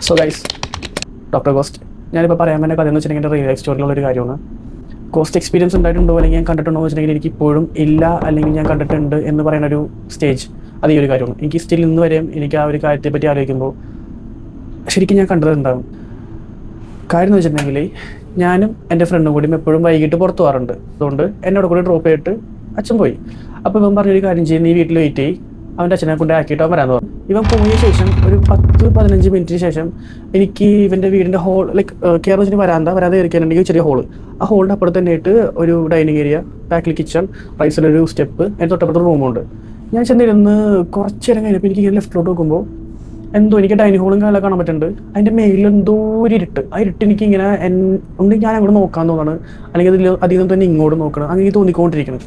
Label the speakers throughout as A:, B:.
A: So guys, doctor ghost ഞാനിപ്പോൾ പറയാൻ വേണ്ട കഥ എന്ന് വെച്ചിട്ടുണ്ടെങ്കിൽ റിയൽ ലൈഫ് സ്റ്റോറിലുള്ളൊരു കാര്യമാണ്. ഗോസ്റ്റ് എക്സ്പീരിയൻസ് ഉണ്ടായിട്ടുണ്ടോ അല്ലെങ്കിൽ ഞാൻ കണ്ടിട്ടുണ്ടോ എന്ന് വെച്ചിട്ടുണ്ടെങ്കിൽ എനിക്ക് ഇപ്പോഴും ഇല്ല, അല്ലെങ്കിൽ ഞാൻ കണ്ടിട്ടുണ്ട് എന്ന് പറയുന്ന ഒരു സ്റ്റേജ് അത് ഈ ഒരു കാര്യമാണ്. എനിക്ക് സ്റ്റിൽ ഇന്ന് വരെയും എനിക്ക് ആ ഒരു കാര്യത്തെ പറ്റി ആലോചിക്കുമ്പോൾ ശരിക്കും ഞാൻ കണ്ടതുണ്ടാകും. കാര്യം എന്ന് വെച്ചിട്ടുണ്ടെങ്കിൽ ഞാനും എൻ്റെ ഫ്രണ്ടും കൂടി എപ്പോഴും വൈകിട്ട് പുറത്ത് പോകാറുണ്ട്. അതുകൊണ്ട് എന്നോട് കൂടി ഡ്രോപ്പ് ചെയ്തിട്ട് അച്ഛൻ പോയി. അപ്പോൾ ഇവൻ പറഞ്ഞൊരു കാര്യം ചെയ്യും, നീ വീട്ടിൽ വെയിറ്റ് ചെയ്യും, അവൻ്റെ അച്ഛനെ കൊണ്ട് ആക്കിയിട്ട് അവൻ വരാൻ പറഞ്ഞു. ഇവൻ പോയ ശേഷം ഒരു 10-15 മിനിറ്റിന് ശേഷം എനിക്ക് ഇവൻ്റെ വീടിൻ്റെ ഹോൾ കേരളത്തിന് വരാതെ കയറിക്കാനുണ്ടെങ്കിൽ ചെറിയ ഹോള്, ആ ഹോളിൻ്റെ അപ്പുറത്ത് തന്നെയായിട്ട് ഒരു ഡൈനിങ് ഏരിയ, ബാക്കിൽ കിച്ചൺ, റൈസിലൊരു സ്റ്റെപ്പ്, അതിന് തൊട്ടപ്പുറത്ത് റൂമുണ്ട്. ഞാൻ ചെന്നിരുന്ന് കുറച്ച് നേരം കഴിഞ്ഞപ്പോൾ എനിക്ക് ലെഫ്റ്റിലോട്ട് നോക്കുമ്പോൾ എന്തോ എനിക്ക് ഡൈനിങ് ഹോളും കാലം കാണാൻ പറ്റുന്നുണ്ട്. അതിൻ്റെ മേലിൽ എന്തോ ഒരു ഇരുട്ട്, ആ ഇരുട്ട് എനിക്ക് ഇങ്ങനെ ഒന്നെങ്കിൽ ഞാൻ അങ്ങോട്ട് നോക്കാൻ തോന്നാണ്, അല്ലെങ്കിൽ അതിൽ അധികം തന്നെ ഇങ്ങോട്ട് നോക്കണം, അങ്ങനെ തോന്നിക്കൊണ്ടിരിക്കണം.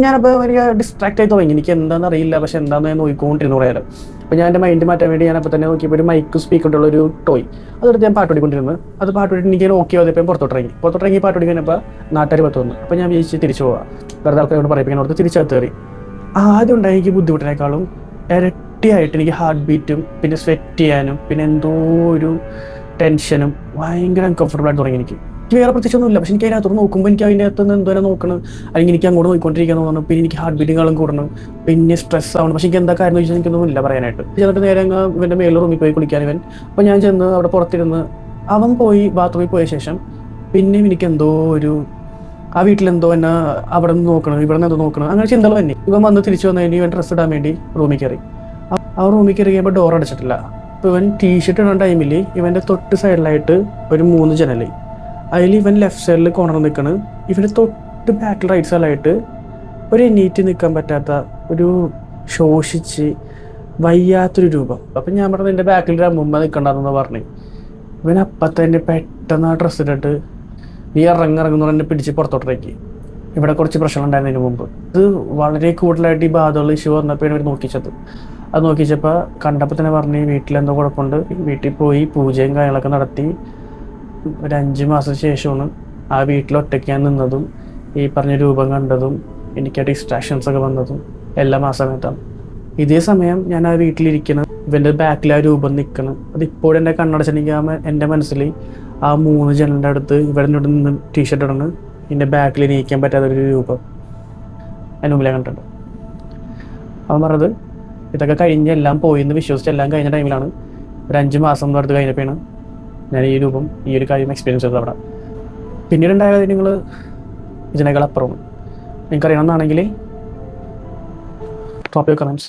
A: ഞാനപ്പോൾ എനിക്ക് ഡിസ്ട്രാക്ട് ആയി തുടങ്ങി. എനിക്ക് എന്താണെന്ന് അറിയില്ല, പക്ഷെ എന്താണെന്ന് ഞാൻ നോക്കിക്കൊണ്ടിരുന്നു പറയാറ്. അപ്പോൾ ഞാൻ എൻ്റെ മൈൻഡ് മാറ്റാൻ വേണ്ടി ഞാനപ്പോൾ തന്നെ നോക്കിയപ്പോൾ ഒരു മൈക്ക് സ്പീക്കറുള്ള ഒരു ടോയ് അതെടുത്ത് ഞാൻ പാട്ടുപാടിക്കൊണ്ടിരുന്നു. അത് പാട്ടുപാടി എനിക്ക് ഓക്കെ ആയപ്പോൾ പുറത്തോട്ടിറങ്ങി പാട്ടുപാടി കഴിഞ്ഞപ്പോൾ നാട്ടുകാർ പത്ത് വന്നു. അപ്പോൾ ഞാൻ വിചാരിച്ച് തിരിച്ചു പോവാം, വെറുതെ ആൾക്കാരോട് പറയിപ്പിക്കാനോട് തിരിച്ചകത്ത് കയറി. ആദ്യം ഉണ്ടായി എനിക്ക് ബുദ്ധിമുട്ടിനേക്കാളും ഇരട്ടിയായിട്ട് എനിക്ക് ഹാർട്ട് ബീറ്റും പിന്നെ സ്വെറ്റ് ചെയ്യാനും പിന്നെ എന്തോ ഒരു ടെൻഷനും ഭയങ്കര അൺകംഫർട്ടബിൾ ആയിട്ട് തുടങ്ങി. എനിക്ക് വേറെ പ്രത്യേകിച്ചൊന്നുമില്ല, പക്ഷെ എനിക്ക് അതിനകത്തോട് നോക്കുമ്പോൾ എനിക്ക് അതിൻ്റെ അകത്ത് നിന്ന് എന്തോരം നോക്കണം, അല്ലെങ്കിൽ എനിക്ക് അങ്ങോട്ട് നോക്കിക്കൊണ്ടിരിക്കാൻ തോന്നണം. പിന്നെ എനിക്ക് ഹാർട്ട് ബീറ്റിങ്ങാളും കൂടണം, പിന്നെ സ്ട്രെസ് ആവണം. പക്ഷേ എനിക്ക് എന്താ കാര്യം വെച്ചാൽ എനിക്കൊന്നും ഇല്ല പറയാനായിട്ട്. ചെന്നിട്ട് നേരെ ഇവൻ്റെ മേളിൽ റൂമിൽ പോയി കുളിക്കാൻ ഇവൻ. അപ്പോൾ ഞാൻ ചെന്ന് അവിടെ പുറത്തിരുന്ന് അവൻ പോയി ബാത്റൂമിൽ പോയ ശേഷം പിന്നെയും എനിക്ക് എന്തോ ഒരു ആ വീട്ടിലെന്തോ എന്നെ അവിടെ നിന്ന് നോക്കണം, ഇവിടെ നിന്ന് എന്തോ നോക്കണം, അങ്ങനെ ചിന്തകൾ തന്നെ. ഇവൻ വന്ന് തിരിച്ചു വന്നതിന് ഇവൻ ഡ്രസ്സ് ഇടാൻ വേണ്ടി റൂമിൽ കയറി. ആ റൂമിൽ കയറി കഴിയുമ്പോൾ ഡോർ അടച്ചിട്ടില്ല. അപ്പോൾ ഇവൻ ടീഷർട്ട് ഇടുന്ന ടൈമിൽ ഇവൻ്റെ തൊട്ട് സൈഡിലായിട്ട് ഒരു 3 ജനൽ, അതിൽ ഇവൻ ലെഫ്റ്റ് സൈഡിൽ കോർണർ നിൽക്കണം. ഇവൻ്റെ തൊട്ട് ബാക്കിൽ റൈറ്റ് സൈഡിലായിട്ട് ഒരു എണീറ്റ് നിൽക്കാൻ പറ്റാത്ത ഒരു ശോഷിച്ച് വയ്യാത്തൊരു രൂപം. അപ്പം ഞാൻ പറഞ്ഞത് എൻ്റെ ബാക്കിൽ ഒരു അമ്മൂമ്മ നിൽക്കണ്ടെന്ന് പറഞ്ഞു. ഇവൻ അപ്പം തന്നെ പെട്ടെന്ന് ആ ഡ്രസ്സ് ഇട്ടിട്ട് നീ ഇറങ്ങുന്ന എന്നെ പിടിച്ച് പുറത്തോട്ടേക്ക്. ഇവിടെ കുറച്ച് പ്രശ്നം ഉണ്ടായിരുന്നതിന് മുമ്പ് ഇത് വളരെ കൂടുതലായിട്ട് ഈ ബാധയുള്ള ഇഷ്യൂ വന്നപ്പോഴാണ് ഇവർ നോക്കിച്ചത്. അത് നോക്കിച്ചപ്പോൾ കണ്ടപ്പോൾ തന്നെ പറഞ്ഞ് വീട്ടിലെന്തോ കുഴപ്പമുണ്ട്. വീട്ടിൽ പോയി പൂജയും കാര്യങ്ങളൊക്കെ നടത്തി ഒരു 5 മാസത്തിന് ശേഷമാണ് ആ വീട്ടിൽ ഒറ്റയ്ക്ക് ഞാൻ നിന്നതും ഈ പറഞ്ഞ രൂപം കണ്ടതും എനിക്ക് ഡിസ്ട്രാക്ഷൻസ് ഒക്കെ വന്നതും എല്ലാം ആ സമയത്താണ്. ഇതേ സമയം ഞാൻ ആ വീട്ടിലിരിക്കണം, ഇവൻ്റെ ബാക്കിൽ ആ രൂപം നിൽക്കണം. അതിപ്പോഴും എൻ്റെ കണ്ണടച്ചിട്ടുണ്ടെങ്കിൽ എൻ്റെ മനസ്സിൽ ആ 3 ജനലിൻ്റെ അടുത്ത് ഇവിടെ നിന്ന് ടീഷർട്ട് ഇടണം, എൻ്റെ ബാക്കിൽ നീക്കാൻ പറ്റാത്തൊരു രൂപം അതിന് മുമ്പിൽ കണ്ടിട്ടുണ്ട്. അവൻ പറഞ്ഞത് ഇതൊക്കെ കഴിഞ്ഞ് എല്ലാം പോയിന്ന് വിശ്വസിച്ച് എല്ലാം കഴിഞ്ഞ ടൈമിലാണ്, ഒരു 5 മാസം അടുത്ത് കഴിഞ്ഞപ്പോഴാണ് ഞാൻ ഈ രൂപം ഈ ഒരു കാര്യം എക്സ്പീരിയൻസ് ചെയ്തത് അവിടെ. പിന്നീട് ഉണ്ടായ കാര്യങ്ങൾ ഇതിനേക്കാൾ അപ്പുറമാണ്. നിങ്ങൾക്കറിയണമെന്നാണെങ്കിൽ ഡ്രോപ്പ് യുവർ കമൻറ്റ്സ്.